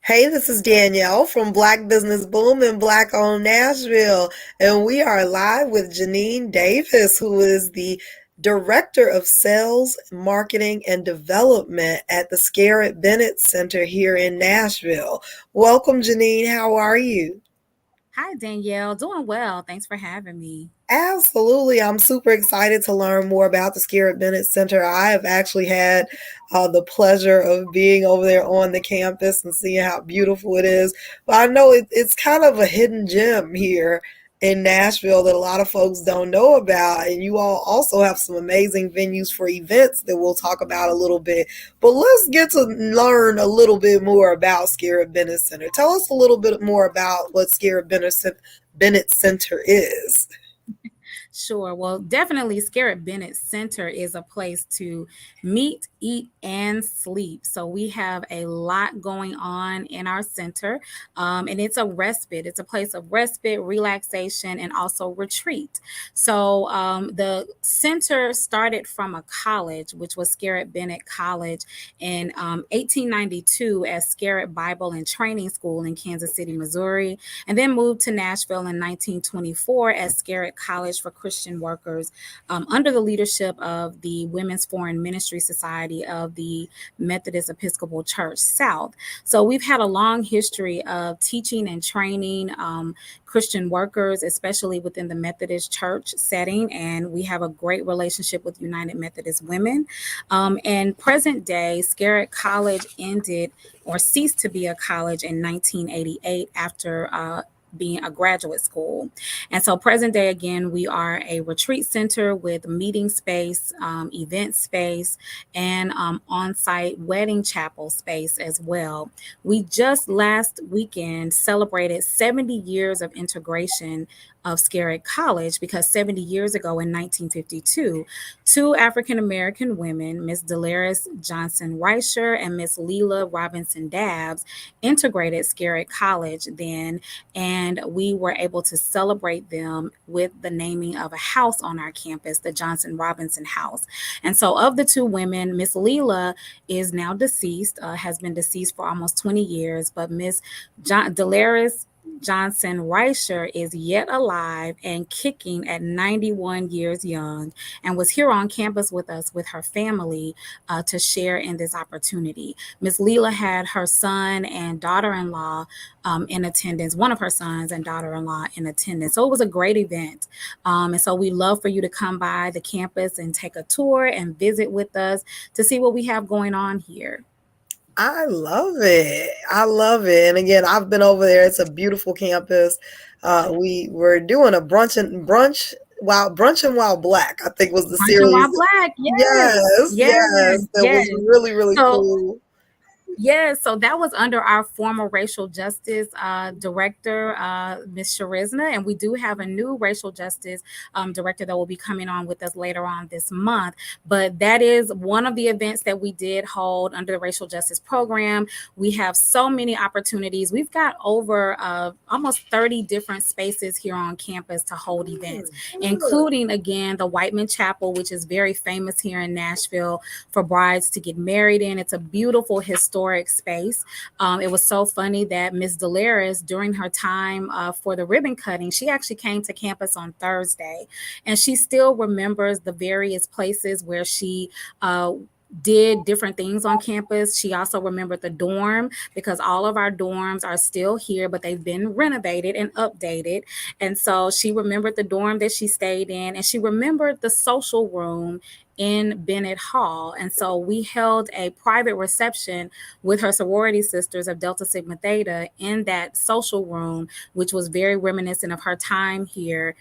Hey, this is Danielle from Black Business Boom and Black Owned Nashville, and we are live with Jeanean Davis, who is the Director of Sales, Marketing, and Development at the Scaritt Bennett Center here in Nashville. Welcome, Jeanean. How are you? Hi, Danielle. Doing well. Thanks for having me. Absolutely. I'm super excited to learn more about the Scaritt Bennett Center. I have actually had the pleasure of being over there on the campus and seeing how beautiful it is. But I know it's kind of a hidden gem here in Nashville that a lot of folks don't know about. And you all also have some amazing venues for events that we'll talk about a little bit. But let's get to learn a little bit more about Scaritt Bennett Center. Tell us a little bit more about what Bennett Center is. Sure. Well, definitely Scaritt Bennett Center is a place to meet, eat, and sleep. So we have a lot going on in our center. And it's a respite. It's a place of respite, relaxation, and also retreat. So the center started from a college, which was Scaritt Bennett College in 1892 as Scaritt Bible and Training School in Kansas City, Missouri, and then moved to Nashville in 1924 as Scaritt College for Christian Workers under the leadership of the Women's Foreign Ministry Society of the Methodist Episcopal Church South. So we've had a long history of teaching and training Christian workers, especially within the Methodist Church setting, and we have a great relationship with United Methodist Women. And present day, Scaritt College ended or ceased to be a college in 1988 after being a graduate school. And so, present day, again, we are a retreat center with meeting space, event space, and on site wedding chapel space as well. We just last weekend celebrated 70 years of integration of Scaritt College because 70 years ago in 1952, two African American women, Miss Dolores Johnson Reicher and Miss Leela Robinson Dabbs, integrated Scaritt College then, and we were able to celebrate them with the naming of a house on our campus, the Johnson Robinson House. And so, of the two women, Miss Leela is now deceased, has been deceased for almost 20 years, but Miss Dolores Johnson Reicher is yet alive and kicking at 91 years young and was here on campus with us with her family to share in this opportunity. Miss Leela had her son and daughter in law in attendance, one of her sons and daughter in law in attendance. So it was a great event. And so we love for you to come by the campus and take a tour and visit with us to see what we have going on here. I love it. I love it. And again, I've been over there. It's a beautiful campus. We were doing a brunch and while black, I think was the Punching while series. black. Yes. Yes, Yes. yes. That Yes. was really, really So cool. yeah, so that was under our former racial justice director, Ms. Sharizna, and we do have a new racial justice director that will be coming on with us later on this month. But that is one of the events that we did hold under the racial justice program. We have so many opportunities. We've got over almost 30 different spaces here on campus to hold events, including, again, the Whiteman Chapel, which is very famous here in Nashville for brides to get married in. It's a beautiful historic space. It was so funny that Miss Dolores, during her time for the ribbon cutting, she actually came to campus on Thursday, and she still remembers the various places where she did different things on campus. She also remembered the dorm because all of our dorms are still here, but they've been renovated and updated. And so she remembered the dorm that she stayed in, and she remembered the social room in Bennett Hall. And so we held a private reception with her sorority sisters of Delta Sigma Theta in that social room, which was very reminiscent of her time here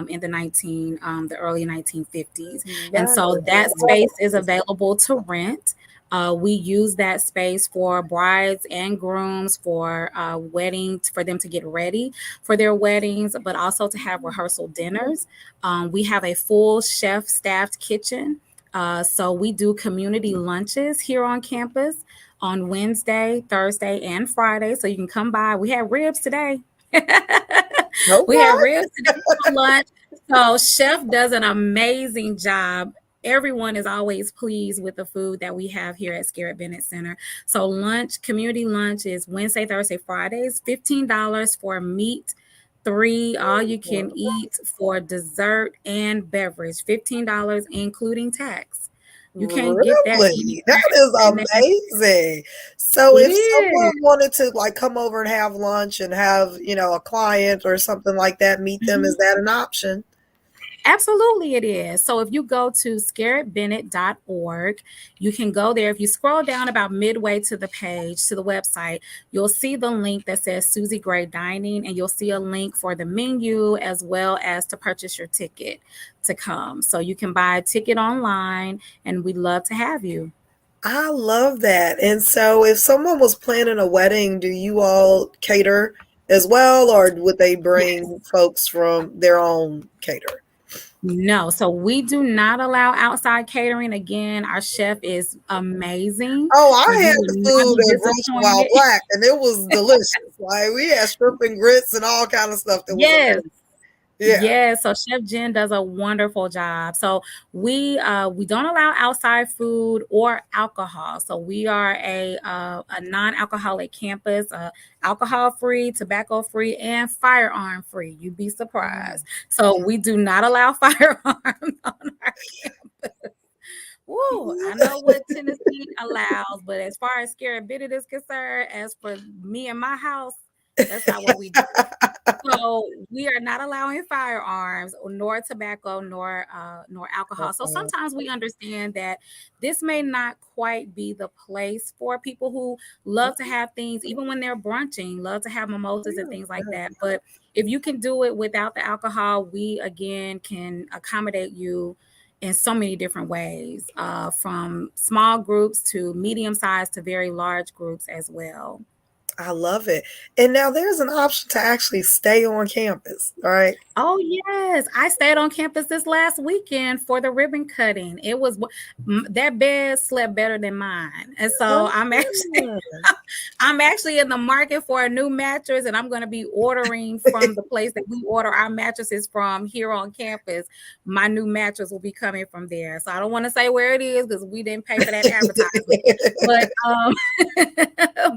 in the early 1950s. And Yes. so that space is available to rent. We use that space for brides and grooms for weddings, for them to get ready for their weddings, but also to have rehearsal dinners. We have a full chef staffed kitchen. So we do community lunches here on campus on Wednesday, Thursday, and Friday. So you can come by. We had ribs today. We Okay. had ribs today for lunch. So Chef does an amazing job everyone is always pleased with the food that we have here at Scaritt Bennett Center. So lunch, community lunch is Wednesday, Thursday, Fridays, $15 for meat, three all you can eat for dessert and beverage, $15 including tax. You can't get that Really? That anywhere. is And then amazing. So it if is. someone wanted to like come over and have lunch and have, a client or something like that meet them, Mhm. is that an option? Absolutely, it is. So if you go to scarettbennett.org, you can go there. If you scroll down about midway to the page, to the website, you'll see the link that says Susie Gray Dining, and you'll see a link for the menu as well as to purchase your ticket to come. So you can buy a ticket online, and we'd love to have you. I love that. And so if someone was planning a wedding, do you all cater as well, or would they Yes. bring folks from their own cater? No, so we do not allow outside catering. Again, our chef is amazing. Oh, I You had will the not food be at Brunch While disappointed. Black, and it was delicious. Like we had shrimp and grits and all kind of stuff that was Yes. amazing. Yeah. Yeah, so Chef Jen does a wonderful job. So we don't allow outside food or alcohol. So we are a non-alcoholic campus, alcohol free, tobacco free, and firearm free. You'd be Mm. surprised. So we do not allow firearms on our campus. Woo, I know what Tennessee allows, but as far as Scary Bennett is concerned, as for me and my house, that's not what we do. So we are not allowing firearms, nor tobacco, nor alcohol. So Okay. sometimes we understand that this may not quite be the place for people who love to have things, even when they're brunching, love to have mimosas and things like Yeah. that. But if you can do it without the alcohol, we again can accommodate you in so many different ways, from small groups to medium sized to very large groups as well. I love it. And now there's an option to actually stay on campus, right? Oh yes, I stayed on campus this last weekend for the ribbon cutting. That bed slept better than mine, and so I'm actually Oh, I'm actually in the market for a new mattress, and I'm going to be ordering from the place that we order our mattresses from here on campus. My new mattress will be coming from there, so I don't want to say where it is because we didn't pay for that advertisement. But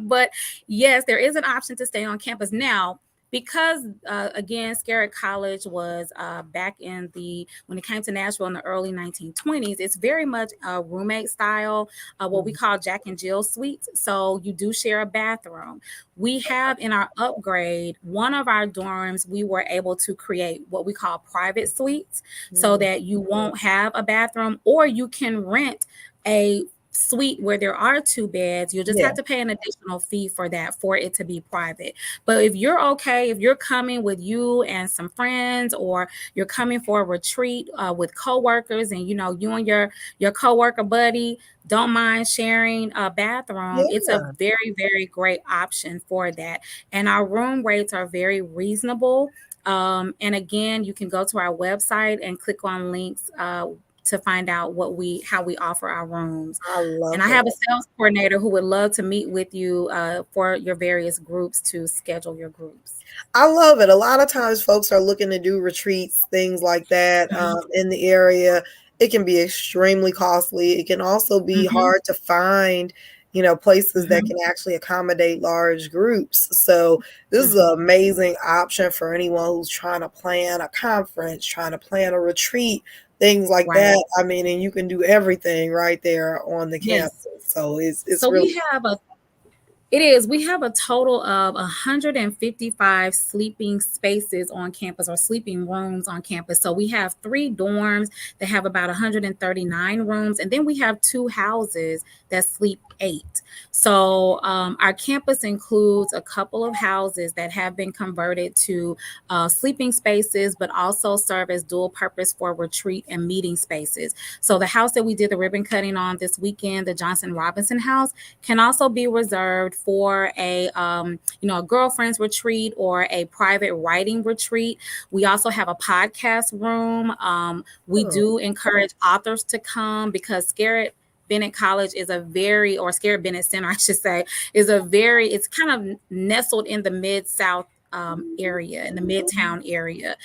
but yes, there is an option to stay on campus now because again, Scaritt College was back in the when it came to Nashville in the early 1920s. It's very much a roommate style, what we call Jack and Jill suites. So you do share a bathroom. We have in our upgrade one of our dorms. We were able to create what we call private suites, so Mhm. that you won't have a bathroom, or you can rent a suite where there are two beds. You'll just Yeah. have to pay an additional fee for that for it to be private. But if you're okay, if you're coming with you and some friends, or you're coming for a retreat with coworkers, and you and your coworker buddy don't mind sharing a bathroom, it's a Yeah. very very great option for that. And our room rates are very reasonable. And again, you can go to our website and click on links to find out how we offer our rooms. I And love I it. have a sales coordinator who would love to meet with you for your various groups to schedule your groups. I love it. A lot of times folks are looking to do retreats, things like that, in the area. It can be extremely costly. It can also be Hmm. hard to find, places that Hmm. can actually accommodate large groups. So this is an Hmm. amazing option for anyone who's trying to plan a conference, trying to plan a retreat, things like Right. that. I mean, and you can do everything right there on the campus. Yes. So it's So really we have a It is. We have a total of 155 sleeping spaces on campus, or sleeping rooms on campus. So we have three dorms that have about 139 rooms, and then we have two houses that sleep eight. So our campus includes a couple of houses that have been converted to sleeping spaces, but also serve as dual purpose for retreat and meeting spaces. So the house that we did the ribbon cutting on this weekend, the Johnson Robinson house, can also be reserved for a girlfriend's retreat or a private writing retreat. We also have a podcast room. We cool. do encourage authors to come because Scaritt Bennett College is Scaritt Bennett Center, I should say, it's kind of nestled in the mid South area, in the Midtown area.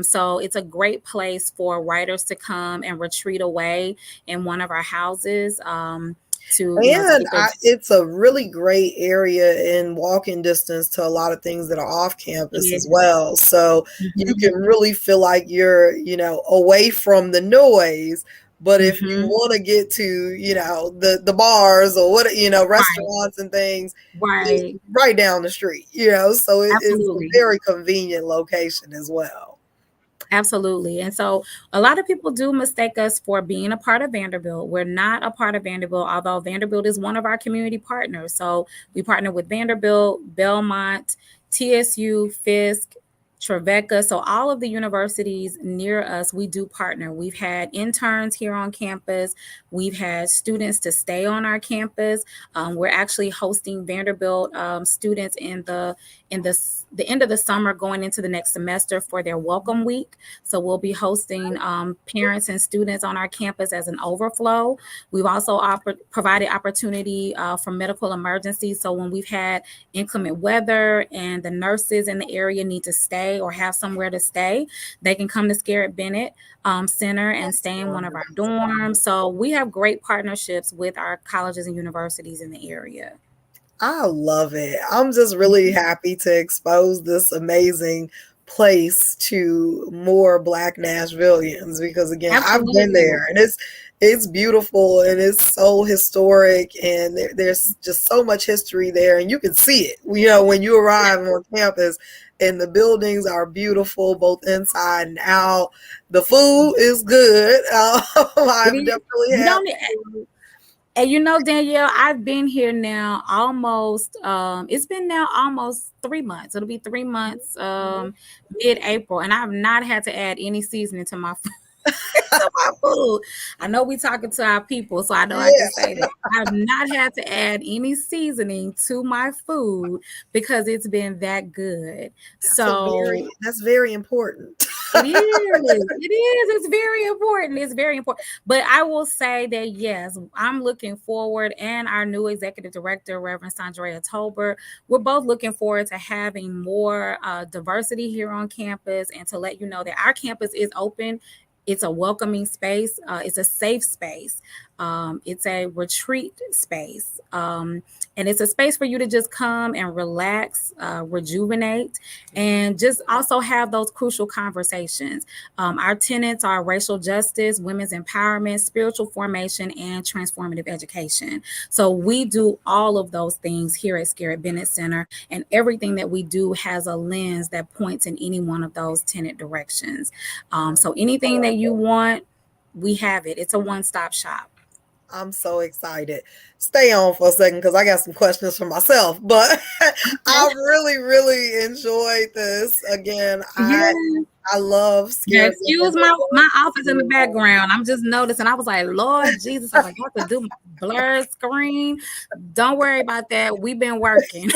So it's a great place for writers to come and retreat away in one of our houses. To And get their it's a really great area in walking distance to a lot of things that are off campus as yes. well. So you Hmm. can really feel like you're, away from the noise. But if you Hmm. want to get to, the bars or Right, restaurants and things, it's right, right down the street, so it's a absolutely. very convenient location as well. Absolutely. And so a lot of people do mistake us for being a part of Vanderbilt. We're not a part of Vanderbilt, although Vanderbilt is one of our community partners. So we partner with Vanderbilt, Belmont, TSU, Fisk, Trevecca. So all of the universities near us, we do partner. We've had interns here on campus. We've had students to stay on our campus. We're actually hosting Vanderbilt students in the end of the summer going into the next semester for their welcome week. So we'll be hosting parents and students on our campus as an overflow. We've also provided opportunity for medical emergencies. So when we've had inclement weather and the nurses in the area need to stay or have somewhere to stay, they can come to Scaritt Bennett Center and That's stay in one of our wonderful. dorms. So we have great partnerships with our colleges and universities in the area. I love it. I'm just really happy to expose this amazing place to more Black Nashvillians because again, I've been Absolutely. there and it's beautiful and it's so historic and there's just so much history there and you can see it. When you arrive on campus and the buildings are beautiful both inside and out. The food is good. It I've is. definitely You had don't. food. And Danielle, I've been here now almost it's been now almost 3 months. It'll be 3 months mid-April, and I've not had to add any seasoning to my to my food. I know we talking to our people, so I know I can Yeah, say that. I've not had to add any seasoning to my food because it's been that good. So that's very important. it is. It is. It's very important. It's very important. But I will say that yes, I'm looking forward, and our new executive director, Reverend Sandrea Tolbert, we're both looking forward to having more diversity here on campus, and to let you know that our campus is open. It's a welcoming space. It's a safe space. It's a retreat space. And it's a space for you to just come and relax, rejuvenate, and just also have those crucial conversations. Our tenets are racial justice, women's empowerment, spiritual formation, and transformative education. So we do all of those things here at Scaritt Bennett Center, and everything that we do has a lens that points in any one of those tenet directions. So anything that you want, we have it. It's a one-stop shop. I'm so excited. Stay on for a second because I got some questions for myself. But Okay. I really, really enjoyed this. Again, I Yeah. I love Yeah, Scaritt excuse my office in the background. I'm just noticing. I was like, Lord Jesus, I was like, I have to do my blur screen. Don't worry about that. We've been working.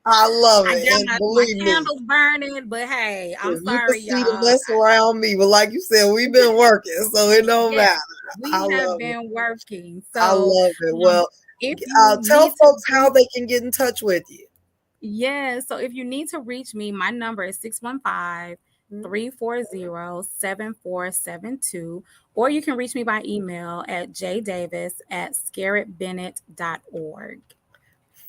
I love I it. got And my believe me, candles burning, but hey, I'm if you can sorry, see the y'all. mess around me, but like you said, we've been working, so it don't Yes, matter. I we have love it. been working. I So, love it. um, Well, if you tell need to folks how reach, they can get in touch with you. yeah, so if you need to reach me, my number is 615 Mhm. 340 7472, or you can reach me by email at jdavis@scarrittbennett.org.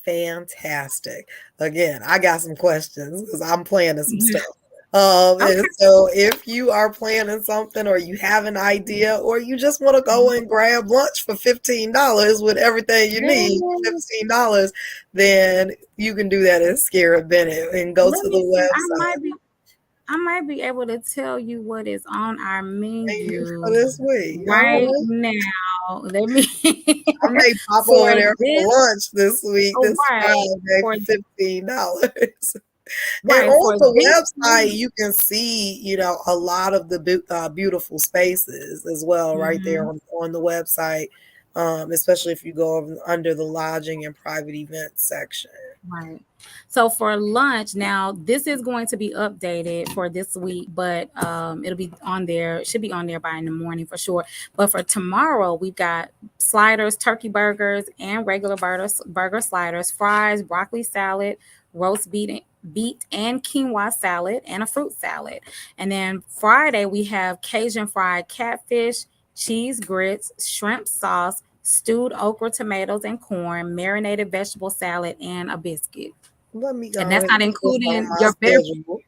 Fantastic. Again, I got some questions because I'm planning some Mhm. stuff. And Okay. so if you are planning something or you have an idea or you just want to go and grab lunch for $15 with everything you need for Yes. $15, then you can do that at Scaritt Bennett and go Let to me the see. website. I might be able to tell you what is on our Thank you for menu this week. All right right. now. Let me I may pop for over there for this. lunch this week, Oh, this right. Friday For for $15. And right on for this the website, week. you can see, a lot of the beautiful spaces as well, right there Mhm. on the website, especially if you go under the lodging and private events section. Right. So for lunch, now this is going to be updated for this week, but it'll be on there. It should be on there by in the morning for sure. But for tomorrow, we've got sliders, turkey burgers, and regular burger sliders, fries, broccoli salad, roast beet and quinoa salad, and a fruit salad. And then Friday, we have Cajun fried catfish, cheese grits, shrimp sauce, stewed okra, tomatoes, and corn, marinated vegetable salad, and a biscuit. Let me And go that's ahead not and put this on including my your beverage. schedule.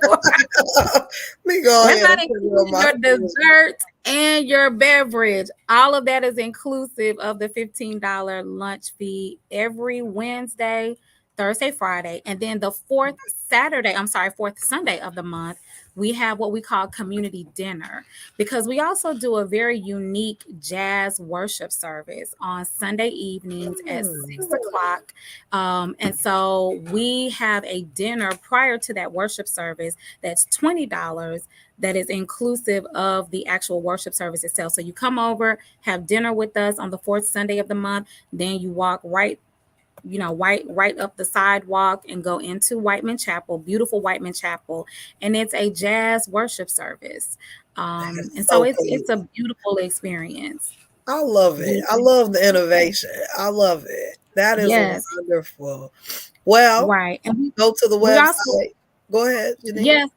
Let me go That's ahead not and put it on including my your schedule. dessert and your beverage. All of that is inclusive of the $15 lunch fee every Wednesday, Thursday, Friday. And then the fourth Sunday of the month, we have what we call community dinner because we also do a very unique jazz worship service on Sunday evenings at Mm, 6 o'clock. And so we have a dinner prior to that worship service that's $20 that is inclusive of the actual worship service itself. So you come over, have dinner with us on the fourth Sunday of the month, then you walk right up the sidewalk and go into Whiteman Chapel, beautiful Whiteman Chapel, and it's a jazz worship service. that's And so so it's a cool. beautiful experience. I love it. I Beautiful. love the innovation. I love it. That is Yes, wonderful. Well, right. And go to the we also website. Go ahead, Jeanean. yes,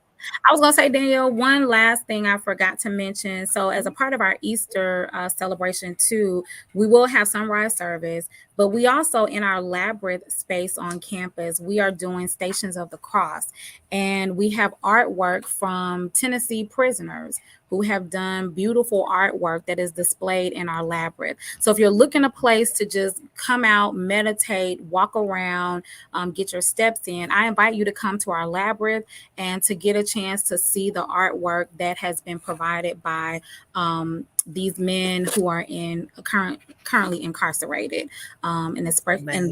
I was going to say, Danielle, one last thing I forgot to mention. So, as a part of our Easter celebration, too, we will have sunrise service, but we also, in our labyrinth space on campus, we are doing Stations of the Cross. And we have artwork from Tennessee prisoners who have done beautiful artwork that is displayed in our labyrinth. So, if you're looking a place to just come out, meditate, walk around, get your steps in, I invite you to come to our labyrinth and to get a chance to see the artwork that has been provided by these men who are currently incarcerated in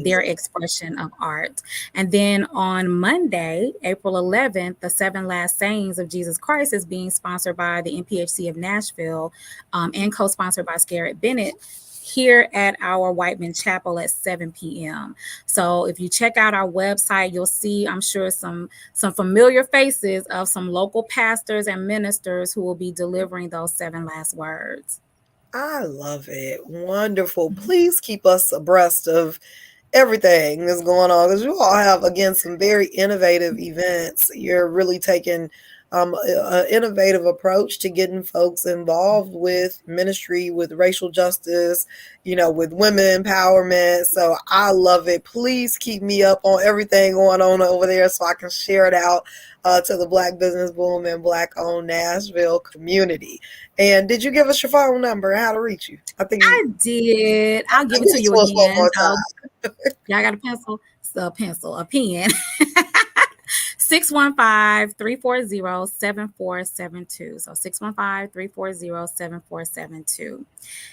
their Amazing. expression of art. And then on Monday, April 11th, the Seven Last Sayings of Jesus Christ is being sponsored by the NPHC of Nashville and co-sponsored by Scaritt Bennett here at our Whiteman Chapel at 7 p.m. So if you check out our website, you'll see, I'm sure, some familiar faces of some local pastors and ministers who will be delivering those seven last words. I love it. Wonderful. Please keep us abreast of everything that's going on because you all have again some very innovative events. You're really taking an innovative approach to getting folks involved with ministry, with racial justice, with women empowerment. So I love it. Please keep me up on everything going on over there so I can share it out to the Black Business Boom and Black owned Nashville community. And did you give us your phone number and how to reach you? I think you I did. I'll give it give to it you to us one again. more So time. y'all got a pencil? A pen. 615-340-7472. So 615-340-7472.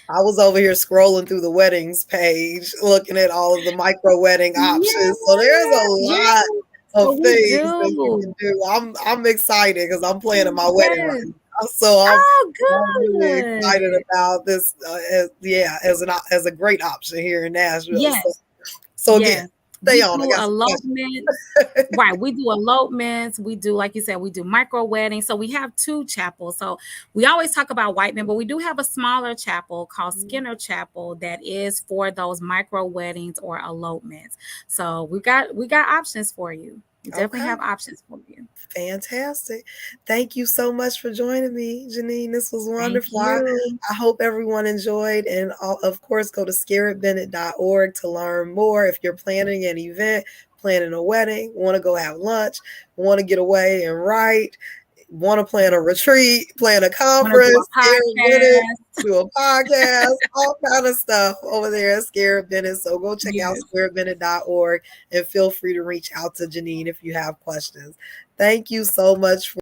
I was over here scrolling through the weddings page, looking at all of the micro wedding Yeah, options. So there's a yeah. lot So of we things that you do. can do. I'm excited because I'm planning my wedding right Yes. now. So Oh, I'm really excited good. about this. As a great option here in Nashville. So Yes. so again, Yes. stay We on. I do got some questions. elopements. Right. We do elopements. We do, like you said, we do micro weddings. So we have two chapels. So we always talk about Whiteman, but we do have a smaller chapel called Skinner Chapel that is for those micro weddings or elopements. So we got options for you. We definitely Okay. have options for you. Fantastic. Thank you so much for joining me, Jeanean. This was Thank wonderful. you. I hope everyone enjoyed. And of course, go to scarrittbennett.org to learn more. If you're planning an event, planning a wedding, want to go have lunch, want to get away and write, want to plan a retreat, plan a Want to do conference, a Scarritt Bennett, podcast? do a podcast, all kind of stuff over there at Scaritt Bennett. So go check out Yes. scarrittbennett.org and feel free to reach out to Jeanean if you have questions. Thank you so much